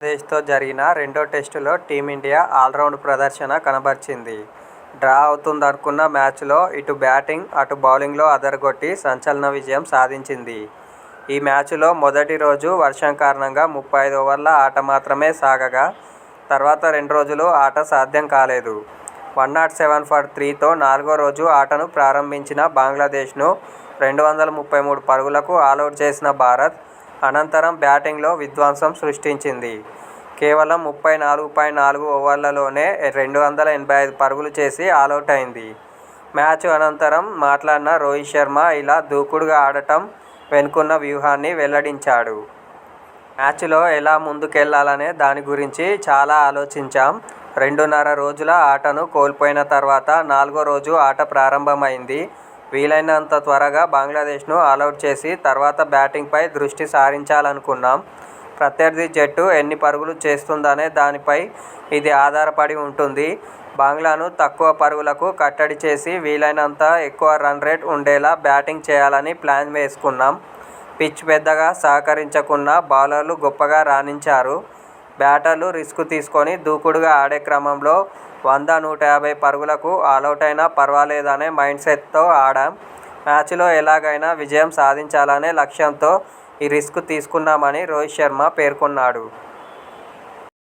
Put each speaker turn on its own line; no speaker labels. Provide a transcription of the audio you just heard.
బంగ్లాదేశ్తో జరిగిన రెండో టెస్టులో టీమిండియా ఆల్రౌండ్ ప్రదర్శన కనబర్చింది. డ్రా అవుతుందనుకున్న మ్యాచ్లో ఇటు బ్యాటింగ్, అటు బౌలింగ్లో అదరగొట్టి సంచలన విజయం సాధించింది. ఈ మ్యాచ్లో మొదటి రోజు వర్షం కారణంగా 35 ఓవర్ల ఆట మాత్రమే సాగగా తర్వాత 2 రోజులు ఆట సాధ్యం కాలేదు. 107 ఫర్ 3తో నాలుగో రోజు ఆటను ప్రారంభించిన బంగ్లాదేశ్ను 233 పరుగులకు ఆలౌట్ చేసిన భారత్ అనంతరం బ్యాటింగ్లో విధ్వంసం సృష్టించింది. కేవలం 34.4 ఓవర్లలోనే 285 పరుగులు చేసి ఆలౌట్ అయింది. మ్యాచ్ అనంతరం మాట్లాడిన రోహిత్ శర్మ ఇలా దూకుడుగా ఆడటం వెనుకున్న వ్యూహాన్ని వెల్లడించాడు. మ్యాచ్లో ఎలా ముందుకెళ్లాలనే దాని గురించి చాలా ఆలోచించాం. 2.5 రోజుల ఆటను కోల్పోయిన తర్వాత నాలుగో రోజు ఆట ప్రారంభమైంది. వీలైనంత త్వరగా బంగ్లాదేశ్ను ఆలౌట్ చేసి తర్వాత బ్యాటింగ్పై దృష్టి సారించాలనుకున్నాం. ప్రత్యర్థి జట్టు ఎన్ని పరుగులు చేస్తుందనే దానిపై ఇది ఆధారపడి ఉంటుంది. బంగ్లాను తక్కువ పరుగులకు కట్టడి చేసి వీలైనంత ఎక్కువ రన్ రేట్ ఉండేలా బ్యాటింగ్ చేయాలని ప్లాన్ వేసుకున్నాం. పిచ్ పెద్దగా సహకరించకున్నా బౌలర్లు గొప్పగా రాణించారు. బ్యాటర్లు రిస్క్ తీసుకొని దూకుడుగా ఆడే క్రమంలో 100-150 పరుగులకు ఆలౌటైనా పర్వాలేదనే మైండ్సెట్తో ఆడాం. మ్యాచ్లో ఎలాగైనా విజయం సాధించాలనే లక్ష్యంతో ఈ రిస్క్ తీసుకున్నామని రోహిత్ శర్మ పేర్కొన్నాడు.